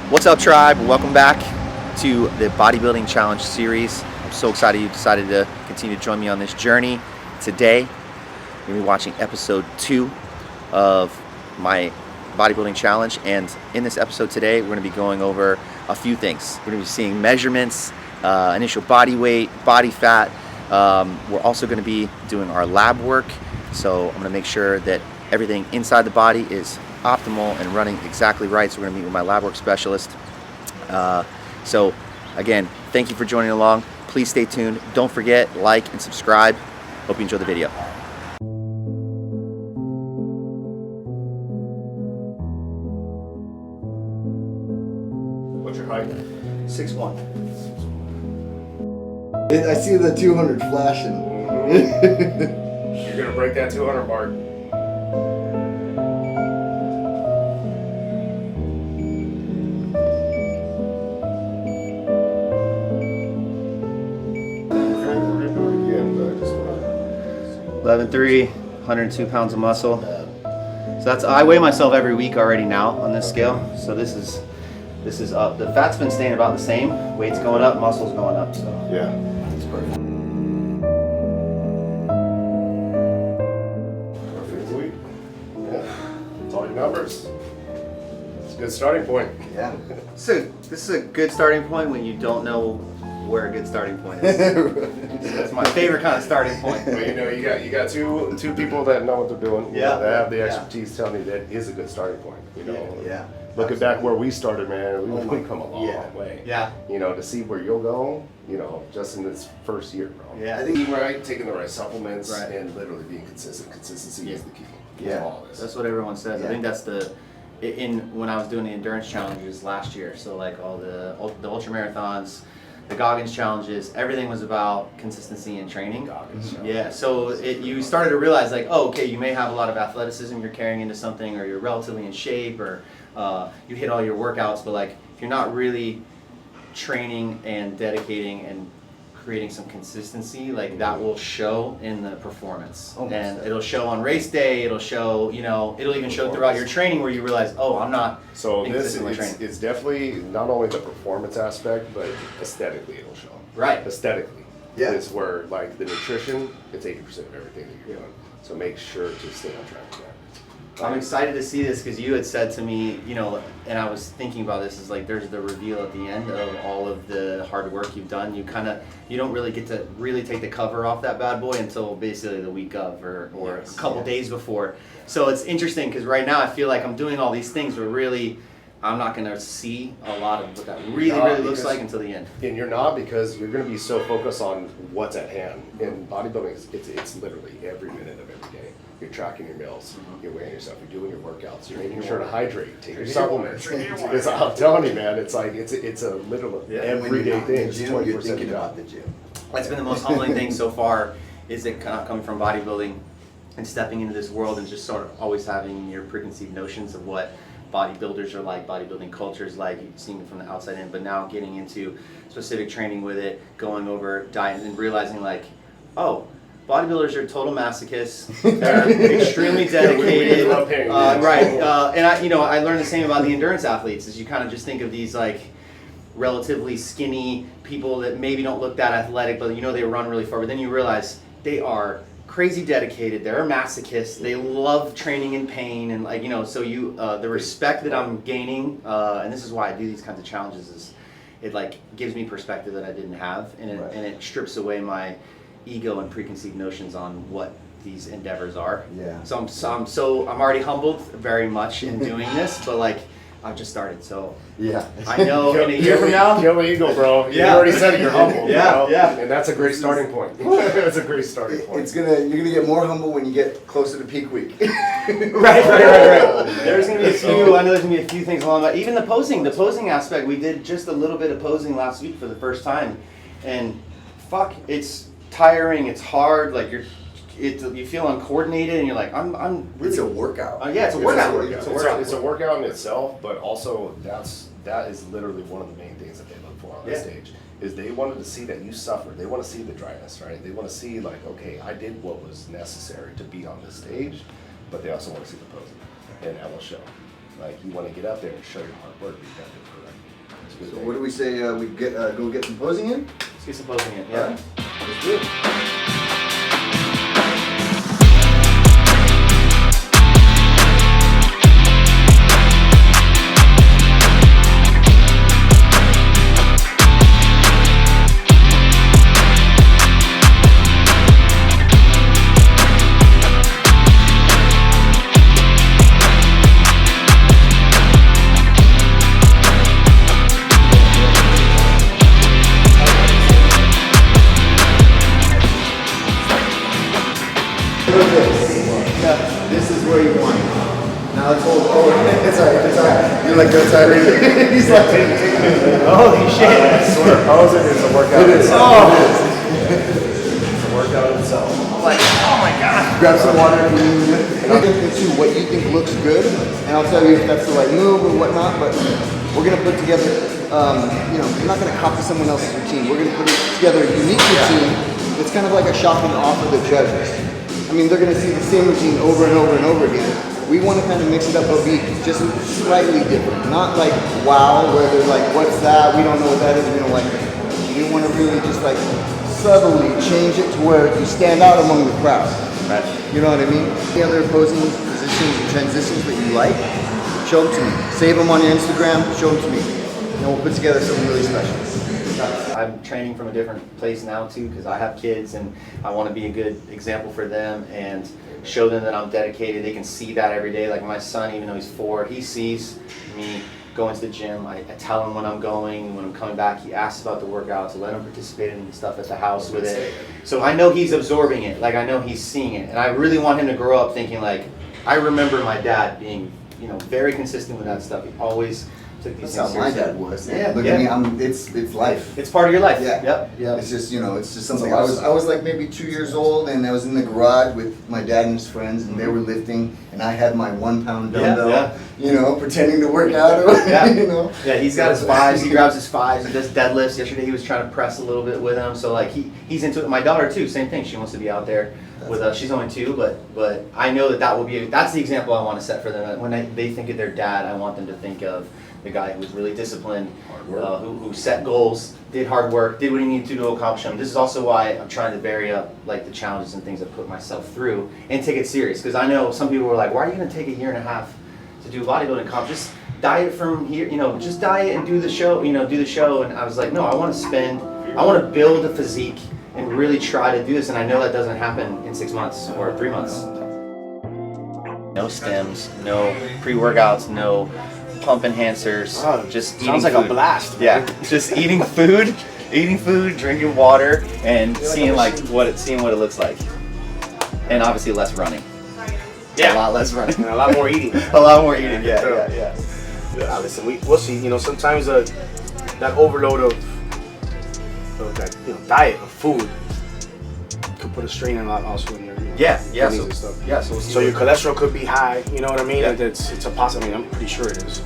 What's up, tribe? Welcome back to the Bodybuilding Challenge series. I'm so excited you decided to continue to join me on this journey. Today, we're going to be watching episode 2 of my Bodybuilding Challenge, and in this episode today, we're going to be going over a few things. We're going to be seeing measurements, initial body weight, body fat. We're also going to be doing our lab work, so I'm going to make sure that everything inside the body is optimal and running exactly right. So we're going to meet with my lab work specialist. So again, thank you for joining along. Please stay tuned. Don't forget, like and subscribe. Hope you enjoy the video. What's your height? 6'1". I see the 200 flashing. You're gonna break that 200 mark. Again, 11.3, 102 pounds of muscle. So that's, I weigh myself every week already now on this scale. So this is up. The fat's been staying about the same. Weight's going up, muscle's going up. So yeah, that's perfect. Perfect week. Yeah, it's all your numbers. It's a good starting point. Yeah. So this is a good starting point when you don't know where a good starting point is. That's my favorite kind of starting point. Well, you got two people that know what they're doing. Yeah. That have the expertise telling you that is a good starting point. Yeah. Looking back where we started, man, we've come a long Yeah. way. Yeah. To see where you'll go, just in this first year, bro. Yeah. I think eating right, taking the right supplements, Right. and literally being consistent. Consistency is the key. Yeah. To all this. That's what everyone says. I Yeah. think that's when I was doing the endurance challenges last year. So like all the ultra marathons, the Goggins challenges, everything was about consistency and training. Goggins, Yeah, so you started to realize like, oh, okay, you may have a lot of athleticism you're carrying into something, or you're relatively in shape, or you hit all your workouts, but like if you're not really training and dedicating and creating some consistency, like that will show in the performance. And it'll show on race day, it'll show, it'll even show throughout your training where you realize, oh, I'm not So being this consistent with training. it's definitely not only the performance aspect, but aesthetically it'll show. Right. Aesthetically. Yeah. It's where like the nutrition, it's 80% of everything that you're doing. So make sure to stay on track with that. I'm excited to see this because you had said to me, and I was thinking about this, is like there's the reveal at the end of all of the hard work you've done. You don't really get to really take the cover off that bad boy until basically the week of or Yes. a couple days before. So it's interesting because right now I feel like I'm doing all these things, but really I'm not going to see a lot of what that really looks like until the end. And you're not, because you're going to be so focused on what's at hand. In bodybuilding, it's literally every minute of every day. You're tracking your meals, you're weighing yourself, you're doing your workouts, you're making sure to hydrate, take your supplements. I'm telling you, man, it's like it's a literal everyday thing. It's You're 24/7 thinking job. about the gym. That's been the most humbling thing so far, is it kind of coming from bodybuilding and stepping into this world and just sort of always having your preconceived notions of what bodybuilders are like, bodybuilding culture is like, you've seen it from the outside in, but now getting into specific training with it, going over diet and realizing like, oh, bodybuilders are total masochists. They're extremely dedicated. We love pain. Right, and I learned the same about the endurance athletes. Is you kind of just think of these like relatively skinny people that maybe don't look that athletic, but they run really far. But then you realize they are crazy dedicated. They're masochists. They love training in pain, and so the respect that I'm gaining, and this is why I do these kinds of challenges, is it like gives me perspective that I didn't have, and it strips away my ego and preconceived notions on what these endeavors are. Yeah. So I'm already humbled very much in doing this, but like I've just started, so Yeah. I know in a year from now. Kill the ego, bro. You Yeah. already said it, you're humble. Yeah, yeah. And that's a great starting point. That's a great starting point. You're gonna get more humble when you get closer to peak week. Right. There's gonna be I know there's gonna be a few things along that. Even the posing aspect, we did just a little bit of posing last week for the first time, and fuck, it's tiring, it's hard, like you feel uncoordinated, and you're like, I'm really. It's a workout. Yeah, it's a workout. It's a workout in itself, but also that is literally one of the main things that they look for on the stage. Is they wanted to see that you suffered. They want to see the dryness, right? They want to see like, okay, I did what was necessary to be on this stage, but they also want to see the posing, and that will show. Like, you want to get up there and show your hard work, you got to do it correctly. good So thing. what do we say? We get go get some posing in. Let's get some posing in. Yeah. All right. Let's do it. This is where you want it. Now let's hold forward. It's alright, it's alright. You're like, that's alright. He's like, Holy shit! I swear, posing is a workout. It is. Oh. It's a workout in itself. I'm like, oh my god. grab some water if you need it. And I'll get into what you think looks good, and I'll tell you if that's the right move or whatnot, but we're gonna put together, you know, we're not gonna copy someone else's routine. We're gonna put together a unique routine that's kind of like a shopping off of the judges. I mean, they're gonna see the same routine over and over and over again. We want to kind of mix it up, but be just slightly different. Not like wow, where they're like, what's that? We don't know what that is. We don't like it. We want to really just like subtly change it to where you stand out among the crowd. Right. You know what I mean? Any other posing positions and transitions that you like, show them to me. Save them on your Instagram, show them to me. And we'll put together something really special. I'm training from a different place now too because I have kids and I want to be a good example for them and show them that I'm dedicated. They can see that every day. Like my son, even though he's 4, he sees me going to the gym. I tell him when I'm going, when I'm coming back. He asks about the workouts. I let him participate in the stuff at the house with it. So I know he's absorbing it. Like I know he's seeing it. And I really want him to grow up thinking like, I remember my dad being, you know, very consistent with that stuff. He always took these That's things how my seriously. dad was. Yeah, Look yeah. at me, it's life. It's part of your life. Yeah. Yep. Yep. It's just, you know, it's just something. It's a I was like maybe 2 years old, and I was in the garage with my dad and his friends, and they were lifting, and I had my 1 pound dumbbell, yeah. you know, pretending to work out. Yeah. You know. Yeah, he's got his 5s. He grabs his 5s. He does deadlifts. Yesterday he was trying to press a little bit with him. So like he's into it. My daughter too. Same thing. She wants to be out there with us. She's only 2, but I know that will be that's the example I want to set for them. When they think of their dad, I want them to think of the guy who was really disciplined, who set goals, did hard work, did what he needed to accomplish them. This is also why I'm trying to vary up like the challenges and things I put myself through and take it serious. Because I know some people were like, why are you going to take a year and a half to do bodybuilding comp? Just diet from here, you know, just diet and do the show, you know, do the show. And I was like, no, I want to build a physique and really try to do this. And I know that doesn't happen in 6 months or 3 months. No stems, no pre-workouts, no pump enhancers, just eating Sounds like food. a blast. Yeah, just eating food, drinking water, and seeing what it looks like. And obviously less running. Yeah. A lot less running. And a lot more eating. A lot more eating. Yeah. Listen, we'll see. You know, sometimes that overload of that, you know, diet of food could put a strain on also in your kidneys and stuff. So we'll see. So your cholesterol could be high. You know what I mean? Yeah. It's a possibility. I'm pretty sure it is.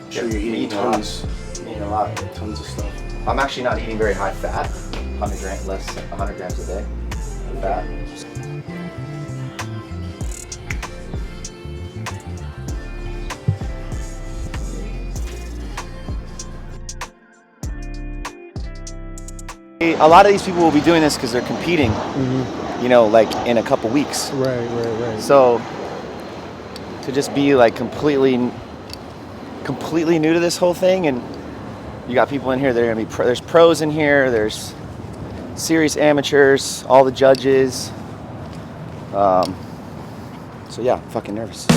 I'm sure you're eating tons, Eating a lot. tons of stuff. I'm actually not eating very high fat. 100 grams a day. Fat. A lot of these people will be doing this because they're competing, you know, like in a couple weeks. Right. So to just be like completely new to this whole thing, and you got people in here that are gonna be there's pros in here, there's serious amateurs, all the judges. So yeah, I'm fucking nervous.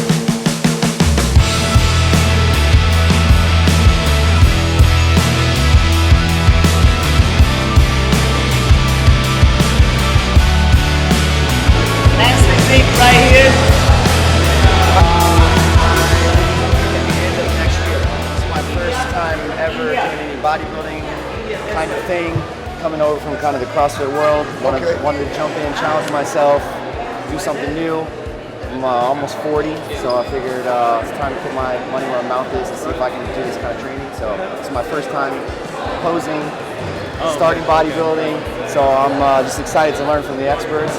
Right here. At the end of next year. It's my first time ever doing any bodybuilding kind of thing. Coming over from kind of the CrossFit world. Wanted to jump in, challenge myself, do something new. I'm almost 40, so I figured it's time to put my money where my mouth is and see if I can do this kind of training. So it's my first time posing, starting bodybuilding. So I'm just excited to learn from the experts.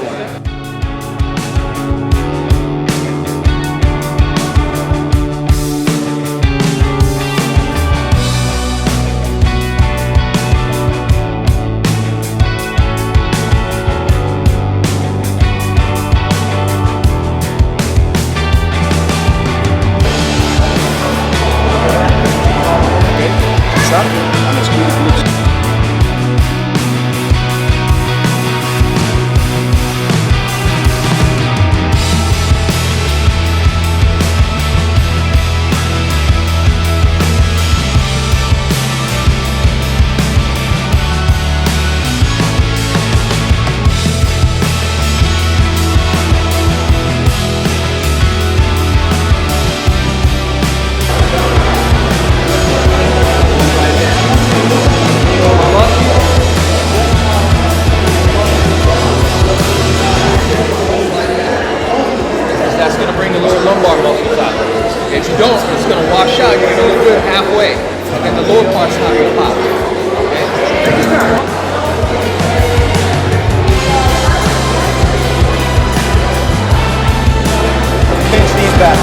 up, and let's keep it loose. That's going to bring the lower lumbar muscles out. If you don't, it's going to wash out. You're going to do it halfway, and then the lower part's not going to pop. Okay? Pinch these back.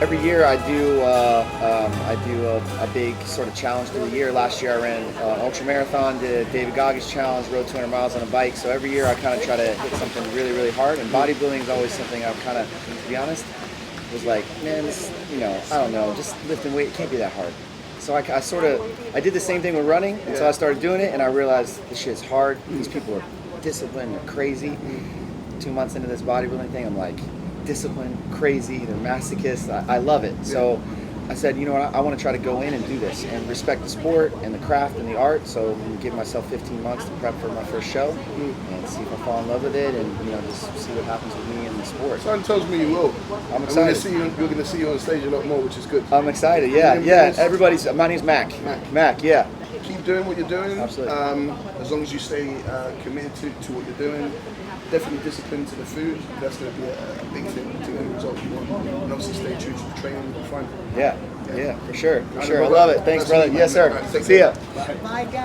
Every year I do a big sort of challenge through the year. Last year I ran an ultra marathon, did David Goggins challenge, rode 200 miles on a bike. So every year I kind of try to hit something really, really hard. And bodybuilding is always something I've kind of, to be honest, was like, man, this, I don't know, just lifting weight, it can't be that hard. So I did the same thing with running, and so I started doing it, and I realized this shit's hard. These people are disciplined, they're crazy. 2 months into this bodybuilding thing, I'm like, disciplined, crazy, they're masochists. I love it. So I said, you know what, I want to try to go in and do this and respect the sport and the craft and the art. So I'm gonna give myself 15 months to prep for my first show and see if I fall in love with it, and just see what happens with me in the sport. Something tells me you will. I'm excited. We're going to see you on stage a lot more, which is good. I'm excited. Yeah. My name's Mac. Mac. Yeah. Keep doing what you're doing. Absolutely. As long as you stay committed to what you're doing. Definitely disciplined to the food. That's going to be a big thing to get the result you want. And obviously stay true to the training. You'll find it. Yeah, for sure. I love it. Thanks, brother. Yes, sir. See ya. My God.